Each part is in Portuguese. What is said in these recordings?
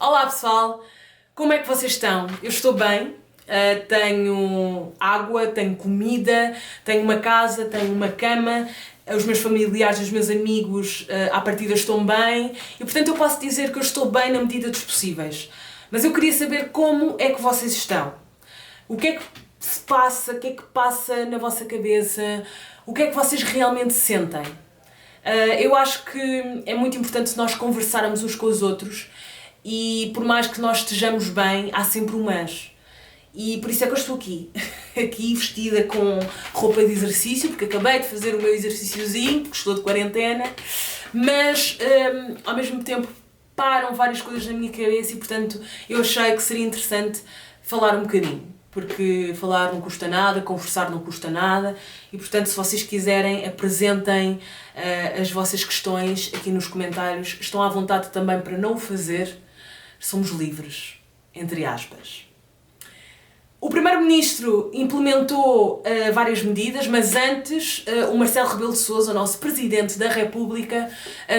Olá pessoal, como é que vocês estão? Eu estou bem, tenho água, tenho comida, tenho uma casa, tenho uma cama, os meus familiares, os meus amigos à partida estão bem e portanto eu posso dizer que eu estou bem na medida dos possíveis. Mas eu queria saber como é que vocês estão. O que é que se passa, o que é que passa na vossa cabeça, o que é que vocês realmente sentem? Eu acho que é muito importante nós conversarmos uns com os outros e por mais que nós estejamos bem, há sempre um mas. E por isso é que eu estou aqui, aqui vestida com roupa de exercício, porque acabei de fazer o meu exercíciozinho, porque estou de quarentena, mas ao mesmo tempo param várias coisas na minha cabeça e portanto eu achei que seria interessante falar um bocadinho. Porque falar não custa nada, conversar não custa nada e portanto se vocês quiserem apresentem as vossas questões aqui nos comentários, estão à vontade também para não o fazer, somos livres, entre aspas. O Primeiro-Ministro implementou várias medidas, mas antes o Marcelo Rebelo de Sousa, o nosso Presidente da República,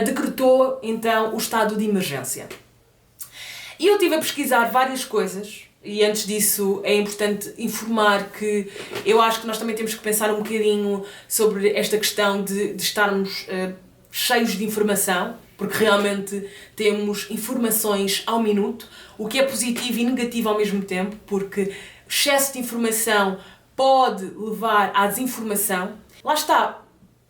decretou então o estado de emergência. E eu estive a pesquisar várias coisas. E antes disso é importante informar que eu acho que nós também temos que pensar um bocadinho sobre esta questão de estarmos cheios de informação, porque realmente temos informações ao minuto, o que é positivo e negativo ao mesmo tempo, porque excesso de informação pode levar à desinformação. Lá está,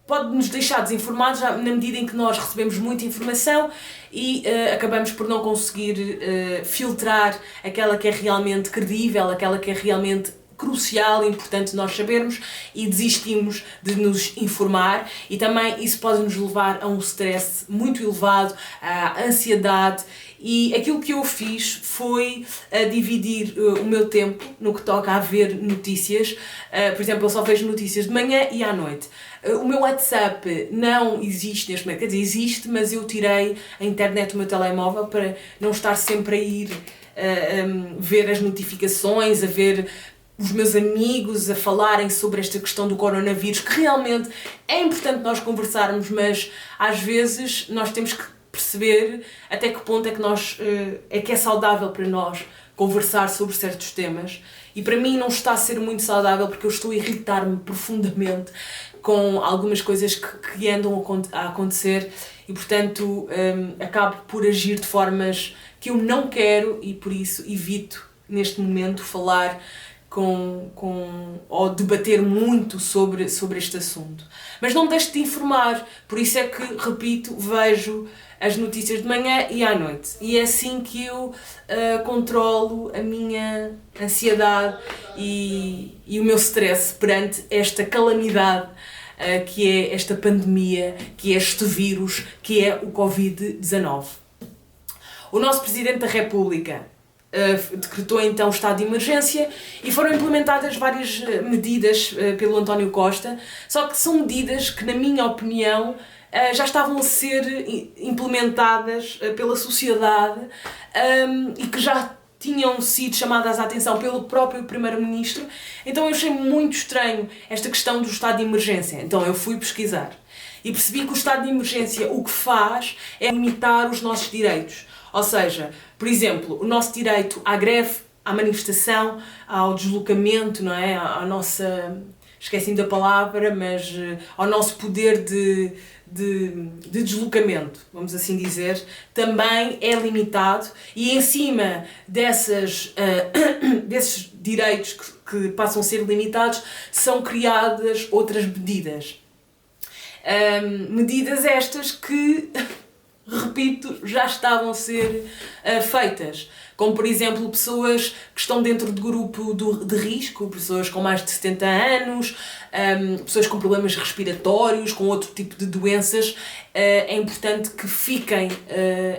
pode-nos deixar desinformados na medida em que nós recebemos muita informação e acabamos por não conseguir filtrar aquela que é realmente credível, aquela que é realmente crucial e importante nós sabermos e desistimos de nos informar e também isso pode nos levar a um stress muito elevado, à ansiedade e aquilo que eu fiz foi dividir o meu tempo no que toca a ver notícias. Por exemplo, eu só vejo notícias de manhã e à noite. O meu WhatsApp não existe neste momento, quer dizer, existe, mas eu tirei a internet do meu telemóvel para não estar sempre a ir ver as notificações, a ver os meus amigos a falarem sobre esta questão do coronavírus, que realmente é importante nós conversarmos, mas às vezes nós temos que perceber até que ponto é que é saudável para nós conversar sobre certos temas. E para mim não está a ser muito saudável porque eu estou a irritar-me profundamente com algumas coisas que andam a acontecer e portanto acabo por agir de formas que eu não quero e por isso evito neste momento falar ou debater muito sobre este assunto. Mas não me deixo de informar, por isso é que, repito, vejo as notícias de manhã e à noite. E é assim que eu controlo a minha ansiedade e o meu stress perante esta calamidade que é esta pandemia, que é este vírus, que é o Covid-19. O nosso Presidente da República decretou então o estado de emergência e foram implementadas várias medidas pelo António Costa, só que são medidas que, na minha opinião, já estavam a ser implementadas pela sociedade e que já tinham sido chamadas à atenção pelo próprio Primeiro-Ministro, então eu achei muito estranho esta questão do estado de emergência, então eu fui pesquisar e percebi que o estado de emergência o que faz é limitar os nossos direitos. Ou seja, por exemplo, o nosso direito à greve, à manifestação, ao deslocamento, não é? À nossa, esqueci-me da palavra, mas ao nosso poder de deslocamento, vamos assim dizer, também é limitado e em cima desses direitos que passam a ser limitados são criadas outras medidas. Medidas estas que repito, já estavam a ser feitas. Como, por exemplo, pessoas que estão dentro de grupo de risco, pessoas com mais de 70 anos, pessoas com problemas respiratórios, com outro tipo de doenças, é importante que fiquem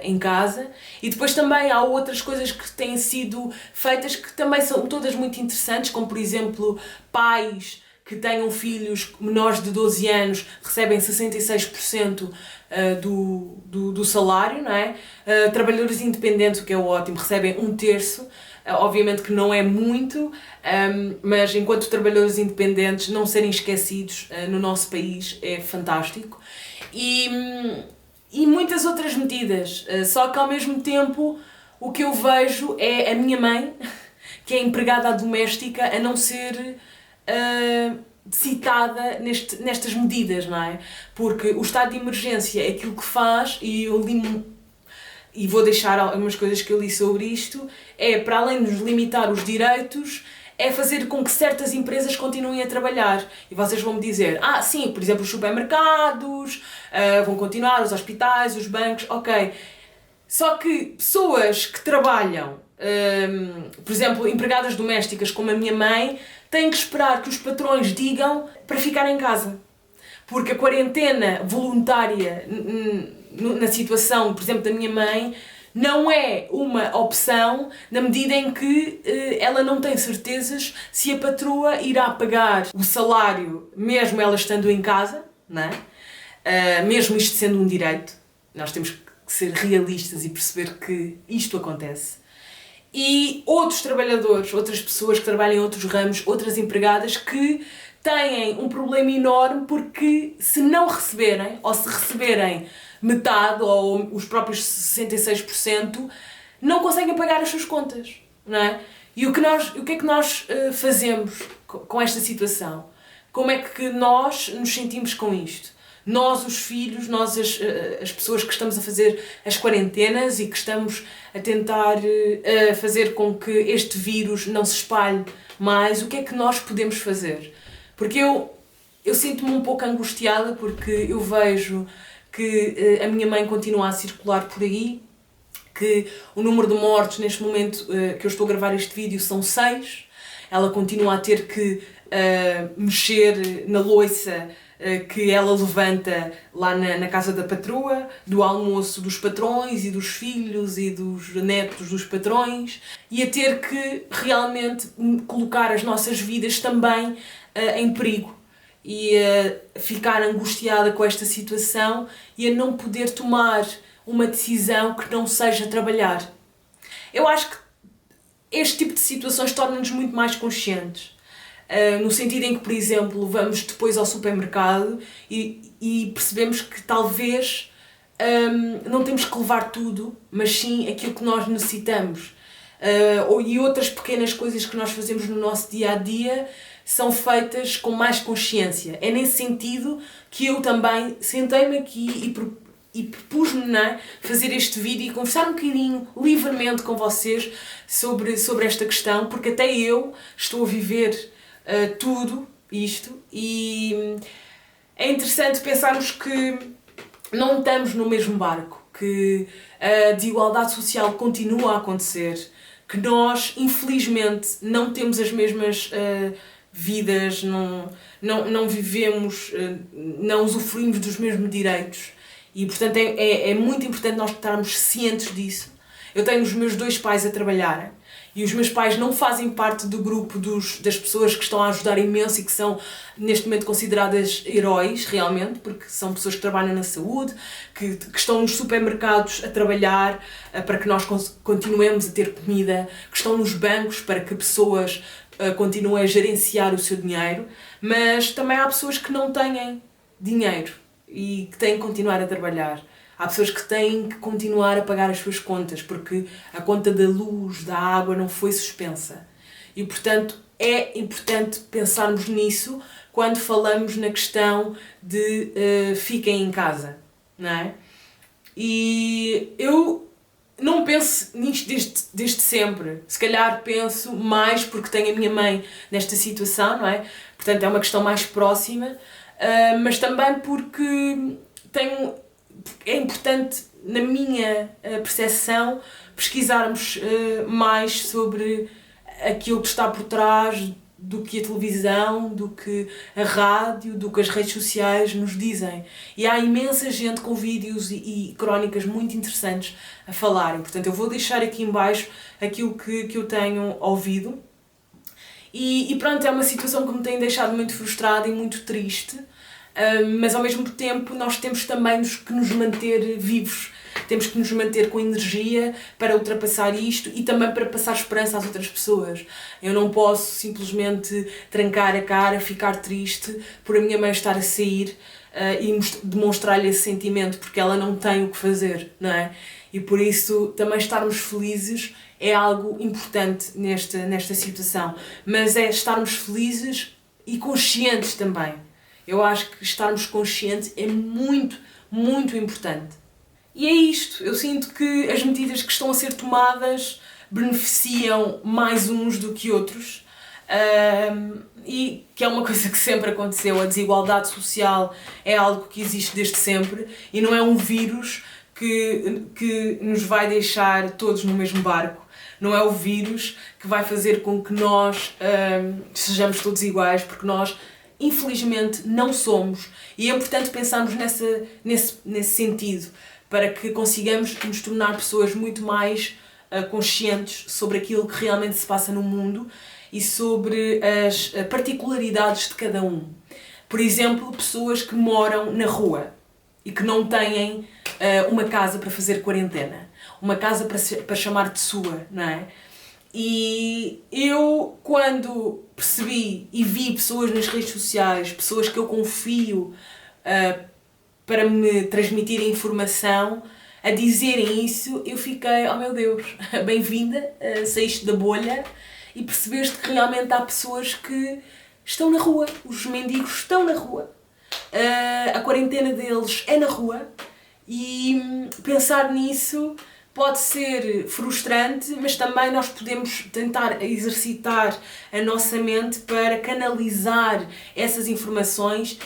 em casa. E depois também há outras coisas que têm sido feitas que também são todas muito interessantes, como, por exemplo, pais que tenham filhos menores de 12 anos recebem 66% do salário, não é? Trabalhadores independentes, o que é ótimo, recebem 1/3, obviamente que não é muito, mas enquanto trabalhadores independentes não serem esquecidos no nosso país é fantástico. E muitas outras medidas, só que ao mesmo tempo o que eu vejo é a minha mãe, que é empregada doméstica, a não ser citada nestas medidas, não é? Porque o estado de emergência é aquilo que faz, e eu li, e vou deixar algumas coisas que eu li sobre isto, é, para além de nos limitar os direitos, é fazer com que certas empresas continuem a trabalhar. E vocês vão me dizer, sim, por exemplo, os supermercados, vão continuar, os hospitais, os bancos, ok. Só que pessoas que trabalham, por exemplo, empregadas domésticas como a minha mãe, têm que esperar que os patrões digam para ficar em casa. Porque a quarentena voluntária na situação, por exemplo, da minha mãe, não é uma opção na medida em que ela não tem certezas se a patroa irá pagar o salário mesmo ela estando em casa, não é? Mesmo isto sendo um direito. Nós temos que ser realistas e perceber que isto acontece. E outros trabalhadores, outras pessoas que trabalham em outros ramos, outras empregadas que têm um problema enorme porque se não receberem, ou se receberem metade, ou os próprios 66%, não conseguem pagar as suas contas, não é? E o que é que nós fazemos com esta situação? Como é que nós nos sentimos com isto? Nós, os filhos, nós as pessoas que estamos a fazer as quarentenas e que estamos a tentar fazer com que este vírus não se espalhe mais, o que é que nós podemos fazer? Porque eu sinto-me um pouco angustiada porque eu vejo que a minha mãe continua a circular por aí, que o número de mortes neste momento que eu estou a gravar este vídeo são 6, ela continua a ter que mexer na louça que ela levanta lá na casa da patroa, do almoço dos patrões e dos filhos e dos netos dos patrões, e a ter que realmente colocar as nossas vidas também em perigo, e a ficar angustiada com esta situação e a não poder tomar uma decisão que não seja trabalhar. Eu acho que este tipo de situações torna-nos muito mais conscientes. No sentido em que, por exemplo, vamos depois ao supermercado e percebemos que talvez não temos que levar tudo, mas sim aquilo que nós necessitamos. E outras pequenas coisas que nós fazemos no nosso dia-a-dia são feitas com mais consciência. É nesse sentido que eu também sentei-me aqui e propus-me fazer este vídeo e conversar um bocadinho livremente com vocês sobre esta questão, porque até eu estou a viver tudo isto, e é interessante pensarmos que não estamos no mesmo barco, que a desigualdade social continua a acontecer, que nós infelizmente não temos as mesmas vidas, não vivemos, não usufruímos dos mesmos direitos, e portanto é muito importante nós estarmos cientes disso. Eu tenho os meus 2 pais a trabalharem, e os meus pais não fazem parte do grupo das pessoas que estão a ajudar imenso e que são neste momento consideradas heróis realmente, porque são pessoas que trabalham na saúde, que estão nos supermercados a trabalhar para que nós continuemos a ter comida, que estão nos bancos para que pessoas continuem a gerenciar o seu dinheiro, mas também há pessoas que não têm dinheiro e que têm que continuar a trabalhar. Há pessoas que têm que continuar a pagar as suas contas porque a conta da luz, da água não foi suspensa. E, portanto, é importante pensarmos nisso quando falamos na questão de fiquem em casa, não é? E eu não penso nisto desde sempre. Se calhar penso mais porque tenho a minha mãe nesta situação, não é? Portanto, é uma questão mais próxima, mas também porque é importante, na minha percepção, pesquisarmos mais sobre aquilo que está por trás do que a televisão, do que a rádio, do que as redes sociais nos dizem. E há imensa gente com vídeos e crónicas muito interessantes a falarem. Portanto, eu vou deixar aqui em baixo aquilo que eu tenho ouvido. E pronto, é uma situação que me tem deixado muito frustrada e muito triste. Mas ao mesmo tempo nós temos também que nos manter vivos, temos que nos manter com energia para ultrapassar isto e também para passar esperança às outras pessoas. Eu não posso simplesmente trancar a cara, ficar triste por a minha mãe estar a sair e demonstrar-lhe esse sentimento, porque ela não tem o que fazer, não é? E por isso também estarmos felizes é algo importante nesta situação, mas é estarmos felizes e conscientes também. Eu acho que estarmos conscientes é muito, muito importante. E é isto, eu sinto que as medidas que estão a ser tomadas beneficiam mais uns do que outros, e que é uma coisa que sempre aconteceu. A desigualdade social é algo que existe desde sempre e não é um vírus que nos vai deixar todos no mesmo barco. Não é o vírus que vai fazer com que nós sejamos todos iguais, porque nós, infelizmente, não somos. E é importante pensarmos nesse sentido, para que consigamos nos tornar pessoas muito mais conscientes sobre aquilo que realmente se passa no mundo e sobre as particularidades de cada um. Por exemplo, pessoas que moram na rua e que não têm uma casa para fazer quarentena, uma casa para chamar de sua, não é? E eu, quando percebi e vi pessoas nas redes sociais, pessoas que eu confio para me transmitirem informação, a dizerem isso, eu fiquei, oh meu Deus, bem-vinda, saíste da bolha e percebeste que realmente há pessoas que estão na rua, os mendigos estão na rua, a quarentena deles é na rua, e pensar nisso pode ser frustrante, mas também nós podemos tentar exercitar a nossa mente para canalizar essas informações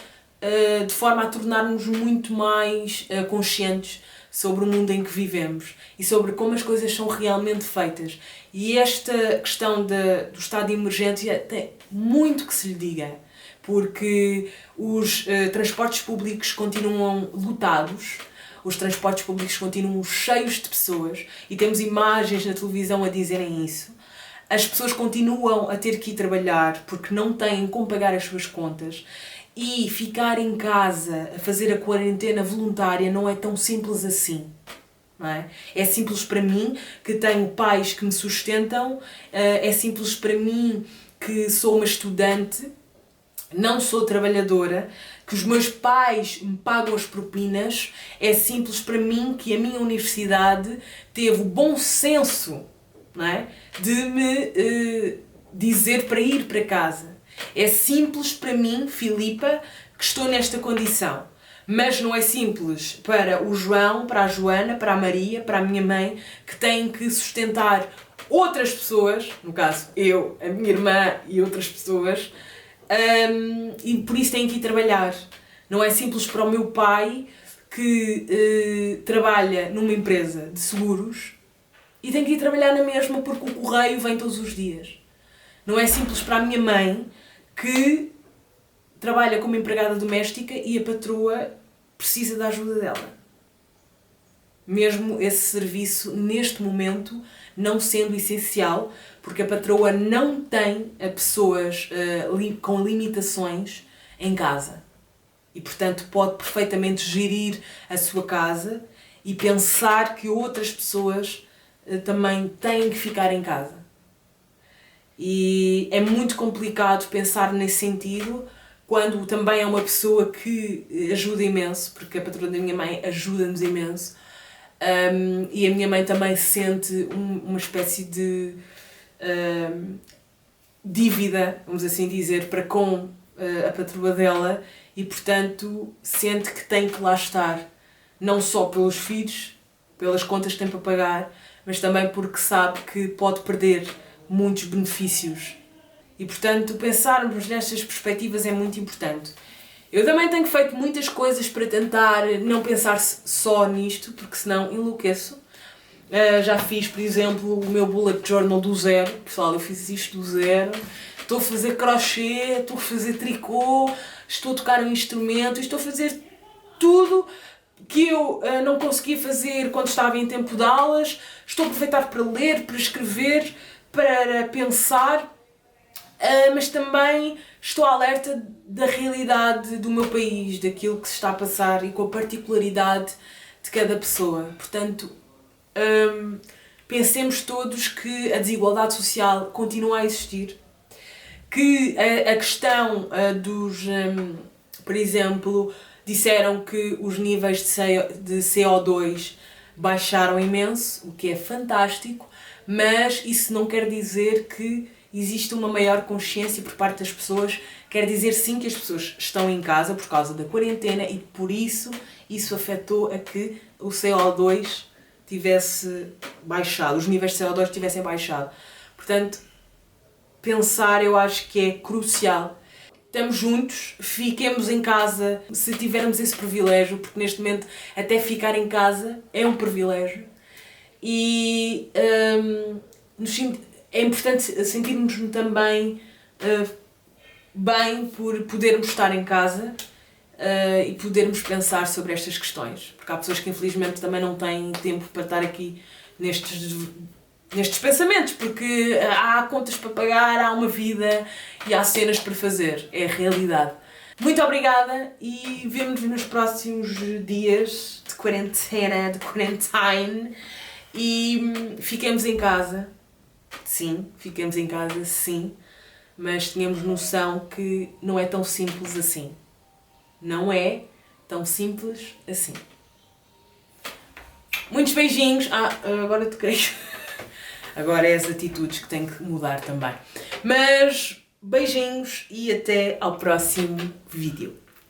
de forma a tornar-nos muito mais conscientes sobre o mundo em que vivemos e sobre como as coisas são realmente feitas. E esta questão do estado de emergência tem muito que se lhe diga, porque os transportes públicos continuam lotados, os transportes públicos continuam cheios de pessoas e temos imagens na televisão a dizerem isso. As pessoas continuam a ter que ir trabalhar porque não têm como pagar as suas contas. E ficar em casa a fazer a quarentena voluntária não é tão simples assim. Não é? É simples para mim, que tenho pais que me sustentam, é simples para mim, que sou uma estudante, não sou trabalhadora, que os meus pais me pagam as propinas, é simples para mim que a minha universidade teve o bom senso, não é? De me dizer para ir para casa. É simples para mim, Filipa, que estou nesta condição. Mas não é simples para o João, para a Joana, para a Maria, para a minha mãe, que têm que sustentar outras pessoas, no caso eu, a minha irmã e outras pessoas, e por isso têm que ir trabalhar. Não é simples para o meu pai, que trabalha numa empresa de seguros e tem que ir trabalhar na mesma porque o correio vem todos os dias. Não é simples para a minha mãe, que trabalha como empregada doméstica e a patroa precisa da ajuda dela. Mesmo esse serviço, neste momento, não sendo essencial, porque a patroa não tem pessoas com limitações em casa. E, portanto, pode perfeitamente gerir a sua casa e pensar que outras pessoas também têm que ficar em casa. E é muito complicado pensar nesse sentido quando também é uma pessoa que ajuda imenso, porque a patroa da minha mãe ajuda-nos imenso, e a minha mãe também sente uma espécie de dívida, vamos assim dizer, para com a patroa dela e, portanto, sente que tem que lá estar, não só pelos filhos, pelas contas que tem para pagar, mas também porque sabe que pode perder muitos benefícios. E, portanto, pensarmos nestas perspectivas é muito importante. Eu também tenho feito muitas coisas para tentar não pensar só nisto, porque senão enlouqueço. Já fiz, por exemplo, o meu bullet journal do zero. Pessoal, eu fiz isto do zero. Estou a fazer crochê, estou a fazer tricô, estou a tocar um instrumento, estou a fazer tudo que eu não conseguia fazer quando estava em tempo de aulas. Estou a aproveitar para ler, para escrever, para pensar, mas também estou alerta da realidade do meu país, daquilo que se está a passar e com a particularidade de cada pessoa. Portanto, pensemos todos que a desigualdade social continua a existir, que a questão dos, por exemplo, disseram que os níveis de CO2 baixaram imenso, o que é fantástico, mas isso não quer dizer que existe uma maior consciência por parte das pessoas. Quer dizer sim que as pessoas estão em casa por causa da quarentena e por isso afetou a que o CO2 tivesse baixado, os níveis de CO2 tivessem baixado. Portanto, pensar eu acho que é crucial. Estamos juntos, fiquemos em casa se tivermos esse privilégio, porque neste momento até ficar em casa é um privilégio. E é importante sentirmos-nos também bem por podermos estar em casa e podermos pensar sobre estas questões, porque há pessoas que infelizmente também não têm tempo para estar aqui nestes pensamentos, porque há contas para pagar, há uma vida e há cenas para fazer, é a realidade. Muito obrigada e vemo-nos nos próximos dias de quarentena, de quarantine, e fiquemos em casa. Sim, fiquemos em casa, sim, mas tenhamos noção que não é tão simples assim. Não é tão simples assim. Muitos beijinhos. Agora toquei. Agora é as atitudes que tenho que mudar também. Mas beijinhos e até ao próximo vídeo.